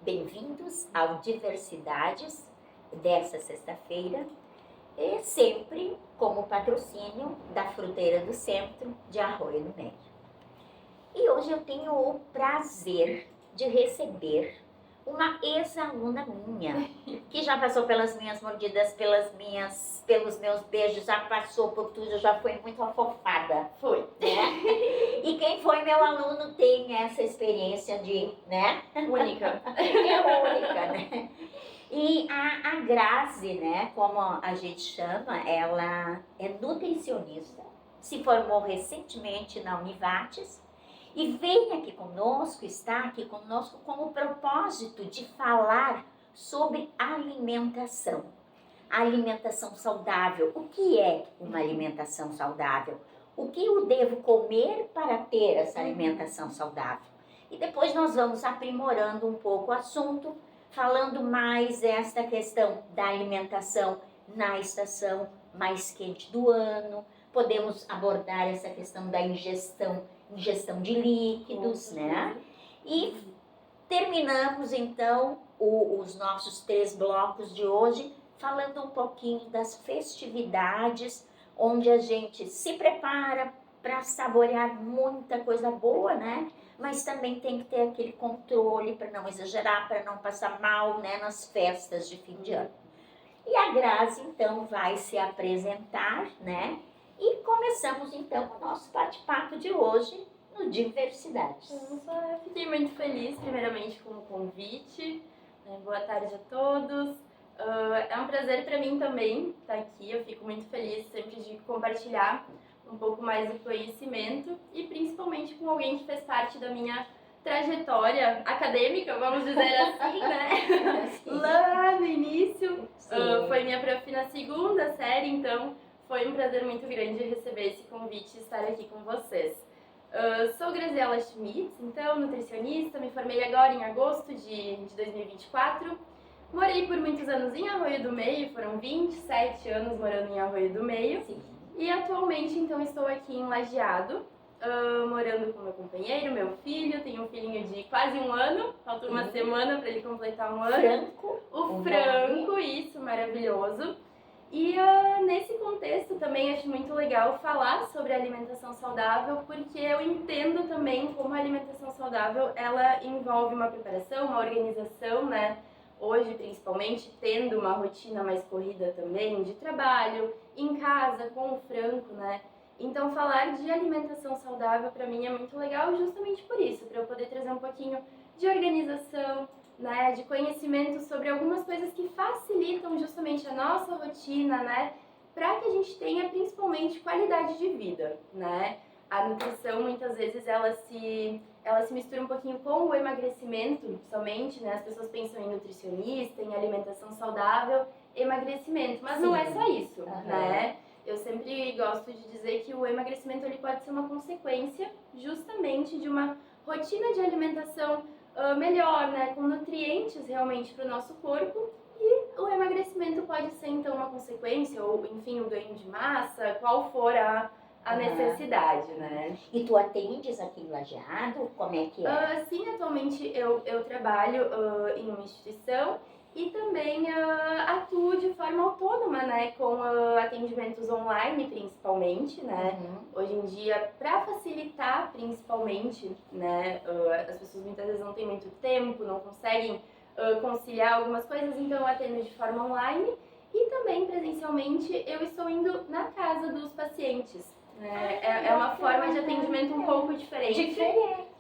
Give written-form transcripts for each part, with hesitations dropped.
bem-vindos ao Diversidades dessa sexta-feira, e sempre como patrocínio da Fruteira do Centro de Arroio do Meio. E hoje eu tenho o prazer de receber uma ex-aluna minha, que já passou pelas minhas mordidas, pelos meus beijos, já passou por tudo, já foi muito afofada. Foi. Né? E quem foi meu aluno tem essa experiência de, né? Única. É única, né? E a Grazi, né, como a gente chama, ela é nutricionista, se formou recentemente na Univates e vem aqui conosco, está aqui conosco com o propósito de falar sobre alimentação. A alimentação saudável. O que é uma alimentação saudável? O que eu devo comer para ter essa alimentação saudável? E depois nós vamos aprimorando um pouco o assunto, falando mais esta questão da alimentação na estação mais quente do ano. Podemos abordar essa questão da ingestão de líquidos, né? E terminamos então os nossos 3 blocos de hoje falando um pouquinho das festividades, onde a gente se prepara para saborear muita coisa boa, né? Mas também tem que ter aquele controle para não exagerar, para não passar mal, né, nas festas de fim de ano. E a Grazi, então, vai se apresentar, né? E começamos, então, o nosso bate-papo de hoje no Diversidades. Eu fiquei muito feliz, primeiramente, com o convite. Boa tarde a todos. É um prazer para mim também estar aqui. Eu fico muito feliz sempre de compartilhar um pouco mais do conhecimento e principalmente com alguém que fez parte da minha trajetória acadêmica, vamos dizer assim, né? Lá no início, foi minha prof na 2ª série, então foi um prazer muito grande receber esse convite e estar aqui com vocês. Sou Graziela Schmitz, então nutricionista, me formei agora em agosto de 2024. Morei por muitos anos em Arroio do Meio, foram 27 anos morando em Arroio do Meio. Sim. E atualmente, então, estou aqui em Lajeado, morando com meu companheiro, meu filho. Tenho um filhinho de quase 1 ano, falta uma semana para ele completar 1 ano. Franco. O Franco, isso, maravilhoso. E nesse contexto também acho muito legal falar sobre alimentação saudável, porque eu entendo também como a alimentação saudável, ela envolve uma preparação, uma organização, né? Hoje, principalmente, tendo uma rotina mais corrida também, de trabalho, em casa, com o Franco, né? Então, falar de alimentação saudável, para mim, é muito legal justamente por isso, para eu poder trazer um pouquinho de organização, né? De conhecimento sobre algumas coisas que facilitam justamente a nossa rotina, né? Para que a gente tenha, principalmente, qualidade de vida, né? A nutrição, muitas vezes, ela se mistura um pouquinho com o emagrecimento somente, né? As pessoas pensam em nutricionista, em alimentação saudável, emagrecimento, mas não é só isso, né? Eu sempre gosto de dizer que o emagrecimento ele pode ser uma consequência justamente de uma rotina de alimentação melhor, né? Com nutrientes realmente para o nosso corpo, e o emagrecimento pode ser então uma consequência, ou enfim, o ganho de massa, qual for a necessidade, né? E tu atendes aqui em Lajeado? Como é que é? Sim, atualmente eu trabalho em uma instituição e também atuo de forma autônoma, né? Com atendimentos online, principalmente, né? Hoje em dia, para facilitar, principalmente, né? As pessoas muitas vezes não têm muito tempo, não conseguem conciliar algumas coisas, então eu atendo de forma online e também presencialmente eu estou indo na casa dos pacientes. É uma forma de atendimento um pouco diferente,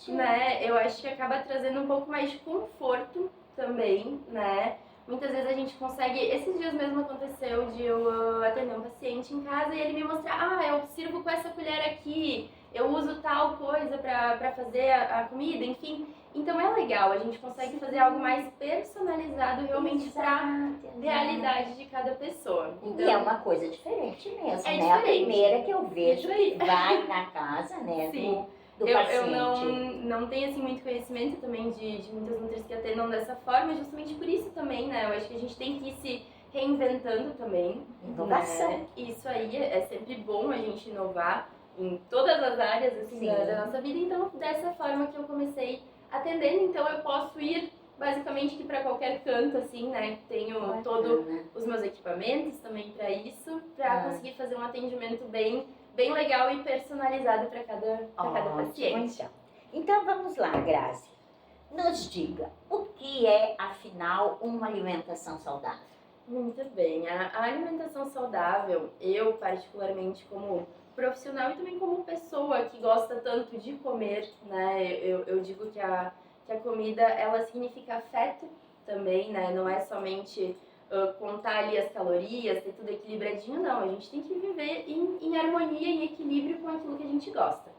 né? Eu acho que acaba trazendo um pouco mais de conforto também, né? Muitas vezes a gente consegue, esses dias mesmo aconteceu de eu atender um paciente em casa e ele me mostrar, eu sirvo com essa colher aqui, eu uso tal coisa pra fazer a comida, enfim. Então é legal, a gente consegue fazer algo mais personalizado realmente pra realidade de cada pessoa. Então, e é uma coisa diferente mesmo, né? Diferente. A primeira que eu vejo que vai na casa, né, Sim. do Eu paciente. não tenho assim, muito conhecimento também de muitas nutris que atendam dessa forma, justamente por isso também, né? Eu acho que a gente tem que ir se reinventando também. Inovação. Né? Isso aí é sempre bom a gente inovar em todas as áreas assim, da nossa vida. Então, dessa forma que eu comecei atendendo, então eu posso ir basicamente que para qualquer canto, assim, né? Tenho todos os meus equipamentos também para isso, para conseguir fazer um atendimento bem legal e personalizado para cada paciente. Então vamos lá, Grazi. Nos diga, o que é, afinal, uma alimentação saudável? Muito bem. A alimentação saudável, eu particularmente como profissional e também como pessoa que gosta tanto de comer, né? Eu digo que a comida, ela significa afeto também, né? Não é somente contar ali as calorias, ter tudo equilibradinho, não. A gente tem que viver em harmonia, em equilíbrio com aquilo que a gente gosta.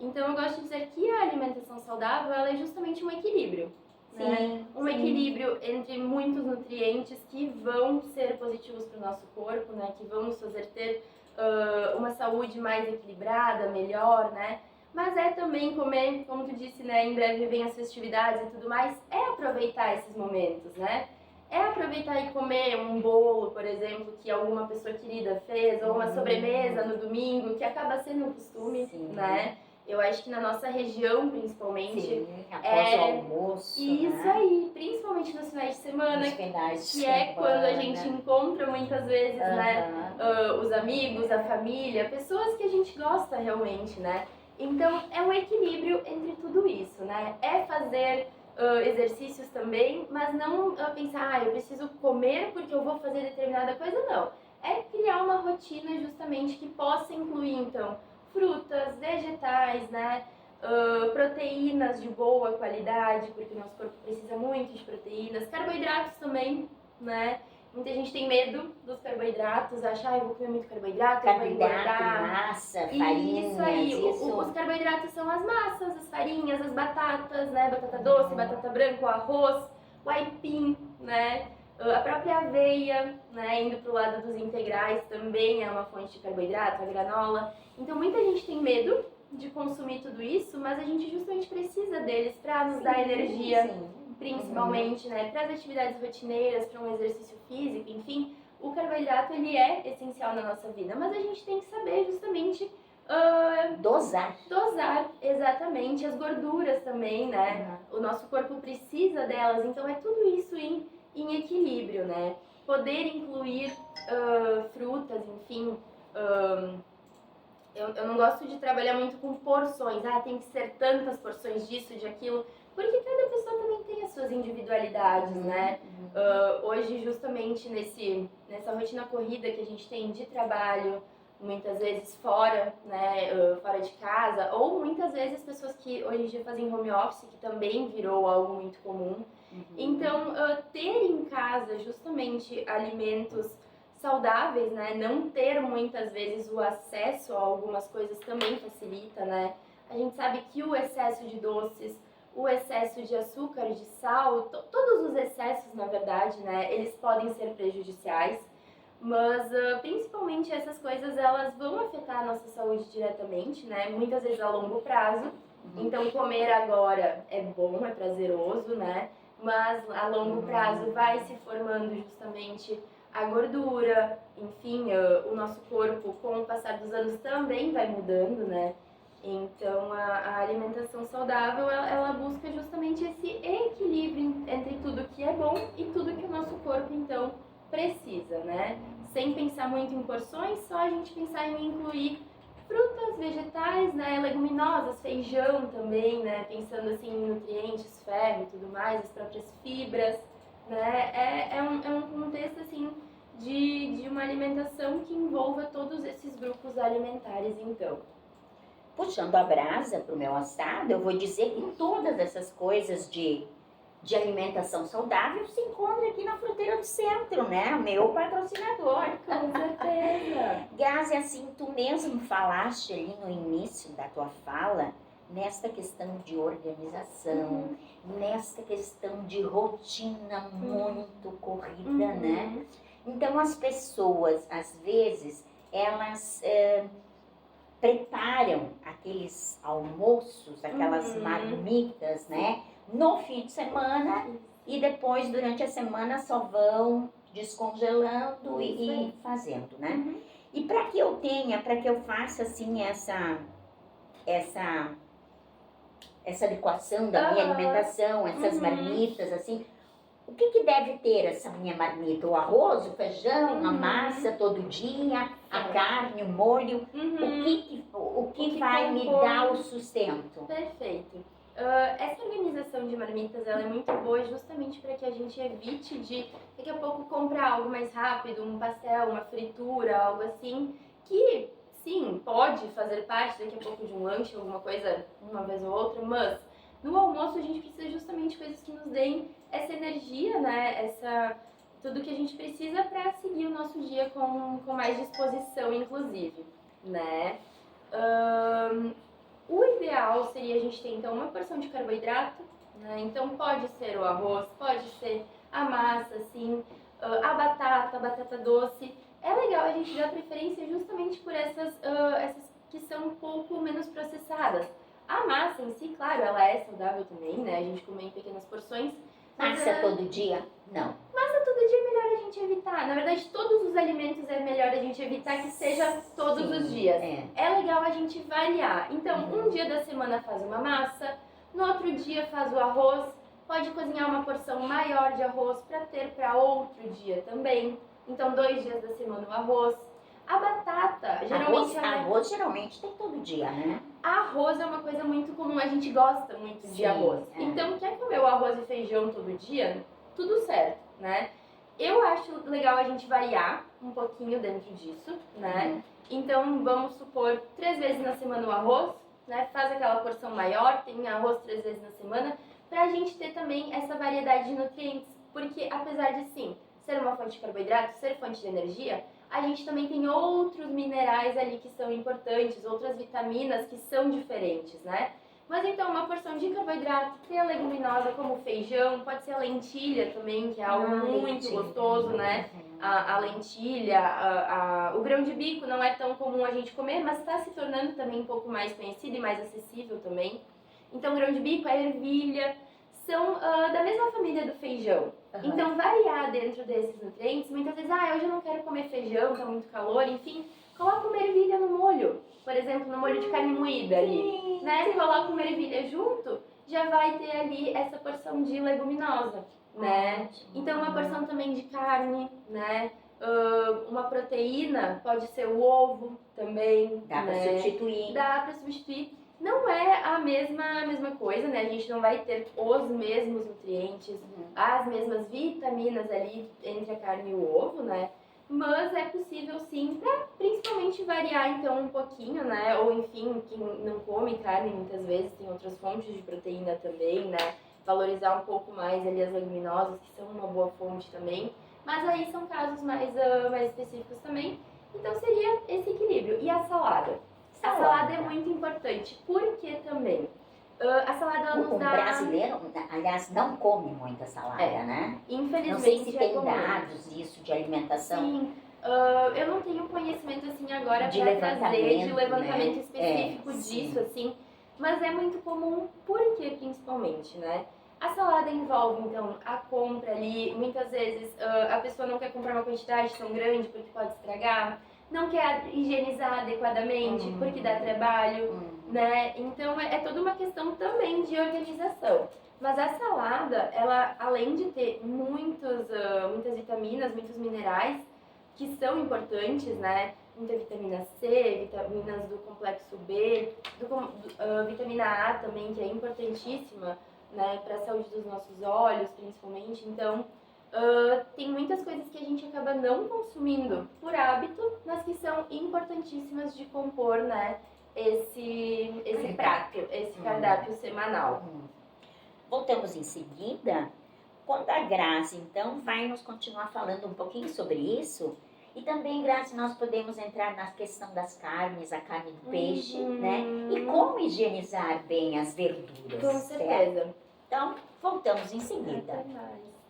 Então, eu gosto de dizer que a alimentação saudável, ela é justamente um equilíbrio. Sim, né? Um equilíbrio entre muitos nutrientes que vão ser positivos para o nosso corpo, né? Que vão nos fazer ter uma saúde mais equilibrada, melhor, né? Mas é também comer, como tu disse, né? Em breve vem as festividades e tudo mais, é aproveitar esses momentos, né? É aproveitar e comer um bolo, por exemplo, que alguma pessoa querida fez, ou uma sobremesa no domingo, que acaba sendo um costume, né? Eu acho que na nossa região, principalmente, após o almoço, isso aí, principalmente nos finais de semana, que é quando a gente encontra muitas vezes, né, os amigos, a família, pessoas que a gente gosta realmente, né? Então, é um equilíbrio entre tudo isso, né? É fazer exercícios também, mas não pensar, eu preciso comer porque eu vou fazer determinada coisa, não. É criar uma rotina justamente que possa incluir, então, frutas, vegetais, né? Proteínas de boa qualidade, porque o nosso corpo precisa muito de proteínas, carboidratos também, né? Muita gente tem medo dos carboidratos, acha, eu vou comer muito carboidrato, eu vou engordar. Massa, farinhas, isso aí, os carboidratos são as massas, as farinhas, as batatas, né? Batata doce, batata branca, o arroz, o aipim, né? A própria aveia, né? Indo pro lado dos integrais, também é uma fonte de carboidrato, a granola. Então muita gente tem medo de consumir tudo isso, mas a gente justamente precisa deles para nos dar energia, principalmente, né, para as atividades rotineiras, para um exercício físico, enfim. O carboidrato, ele é essencial na nossa vida, mas a gente tem que saber justamente dosar, exatamente, as gorduras também, né? O nosso corpo precisa delas, então é tudo isso em equilíbrio, né? Poder incluir frutas, enfim. Eu não gosto de trabalhar muito com porções. Tem que ser tantas porções disso, de aquilo. Porque cada pessoa também tem as suas individualidades, né? Hoje, justamente nessa rotina corrida que a gente tem de trabalho, muitas vezes fora, né? Fora de casa, ou muitas vezes pessoas que hoje em dia fazem home office, que também virou algo muito comum. Então, ter em casa justamente alimentos saudáveis, né? Não ter muitas vezes o acesso a algumas coisas também facilita, né? A gente sabe que o excesso de doces, o excesso de açúcar, de sal, todos os excessos, na verdade, né? Eles podem ser prejudiciais, mas principalmente essas coisas, elas vão afetar a nossa saúde diretamente, né? Muitas vezes a longo prazo. Então, comer agora é bom, é prazeroso, né? Mas a longo prazo vai se formando justamente a gordura, enfim, o nosso corpo com o passar dos anos também vai mudando, né? Então a alimentação saudável, ela busca justamente esse equilíbrio entre tudo que é bom e tudo que o nosso corpo então precisa, né? Sem pensar muito em porções, só a gente pensar em incluir frutas, vegetais, né? Leguminosas, feijão também, né? Pensando assim em nutrientes, ferro e tudo mais, as próprias fibras. Né? É um contexto assim de uma alimentação que envolva todos esses grupos alimentares, então. Puxando a brasa para o meu assado, eu vou dizer que todas essas coisas de alimentação saudável se encontram aqui na Fruteira do Centro, né? Meu patrocinador. Com certeza. Grazi, assim, tu mesmo falaste ali no início da tua fala, nesta questão de organização, nesta questão de rotina muito corrida, né? Então, as pessoas, às vezes, elas preparam aqueles almoços, aquelas marmitas, né? No fim de semana e depois, durante a semana, só vão descongelando e fazendo, né? E para que eu faça, assim, essa essa adequação da minha alimentação, essas marmitas, assim. O que deve ter essa minha marmita? O arroz, o feijão, a massa todo dia, a carne, o molho. O que vai me dar o sustento? Perfeito. Essa organização de marmitas ela é muito boa justamente para que a gente evite de daqui a pouco comprar algo mais rápido, um pastel, uma fritura, algo assim, que sim, pode fazer parte daqui a pouco de um lanche, alguma coisa uma vez ou outra, mas no almoço a gente precisa justamente de coisas que nos deem essa energia, né? Tudo que a gente precisa para seguir o nosso dia com mais disposição, inclusive, né? O ideal seria a gente ter então uma porção de carboidrato, né? Então pode ser o arroz, pode ser a massa, assim, a batata doce. É legal a gente dar preferência justamente por essas que são um pouco menos processadas. A massa em si, claro, ela é saudável também, né? A gente come em pequenas porções. Massa todo dia? Não. Massa todo dia é melhor a gente evitar. Na verdade, todos os alimentos é melhor a gente evitar que seja todos os dias. É legal a gente variar. Então, um dia da semana faz uma massa, no outro dia faz o arroz, pode cozinhar uma porção maior de arroz para ter para outro dia também. Então, 2 dias da semana o arroz. A batata, geralmente... Arroz geralmente tem todo dia, né? Arroz é uma coisa muito comum, a gente gosta muito de arroz. Então, quer comer o arroz e feijão todo dia? Tudo certo, né? Eu acho legal a gente variar um pouquinho dentro disso, né? Então, vamos supor, 3 vezes na semana o arroz, né? Faz aquela porção maior, tem arroz 3 vezes na semana, pra gente ter também essa variedade de nutrientes. Porque, apesar de, sim, ser uma fonte de carboidrato, ser fonte de energia, a gente também tem outros minerais ali que são importantes, outras vitaminas que são diferentes, né? Mas então, uma porção de carboidrato, tem a leguminosa como o feijão, pode ser a lentilha também, que é algo muito gostoso, né? A lentilha, o grão de bico não é tão comum a gente comer, mas está se tornando também um pouco mais conhecido e mais acessível também. Então, grão de bico, a ervilha, são da mesma família do feijão. Então, variar dentro desses nutrientes, muitas vezes, hoje eu não quero comer feijão, tá muito calor, enfim, coloca uma ervilha no molho. Por exemplo, no molho de carne moída ali, né? Coloca uma ervilha junto, já vai ter ali essa porção de leguminosa, né? Então, uma porção também de carne, né? Uma proteína, pode ser o ovo também. Dá pra substituir. Dá pra substituir. Não é a mesma coisa, né? A gente não vai ter os mesmos nutrientes, as mesmas vitaminas ali entre a carne e o ovo, né? Mas é possível sim, pra principalmente variar então um pouquinho, né? Ou enfim, quem não come carne muitas vezes tem outras fontes de proteína também, né? Valorizar um pouco mais ali as leguminosas, que são uma boa fonte também. Mas aí são casos mais específicos também. Então seria esse equilíbrio. E a salada? A salada é muito importante. Por que também? A salada ela nos dá... O brasileiro, aliás, não come muita salada, né? Infelizmente. Não sei se tem dados disso de alimentação. Sim. Eu não tenho conhecimento assim agora para trazer de levantamento específico disso, assim. Mas é muito comum, por que principalmente, né? A salada envolve, então, a compra ali. Muitas vezes a pessoa não quer comprar uma quantidade tão grande porque pode estragar. Não quer higienizar adequadamente porque dá trabalho, né? Então é toda uma questão também de organização. Mas a salada, ela além de ter muitas vitaminas, muitos minerais que são importantes, né? Muita vitamina C, vitaminas do complexo B, vitamina A também, que é importantíssima, né? Para a saúde dos nossos olhos, principalmente. Então tem muitas coisas que a gente acaba não consumindo por hábito, mas que são importantíssimas de compor, né, esse prato, esse cardápio semanal. Voltamos em seguida, quando a Grazi, então, vai nos continuar falando um pouquinho sobre isso. E também, Grazi, nós podemos entrar na questão das carnes, a carne do peixe, né? E como higienizar bem as verduras. Com certeza. Certo? Então, voltamos em seguida. Até mais.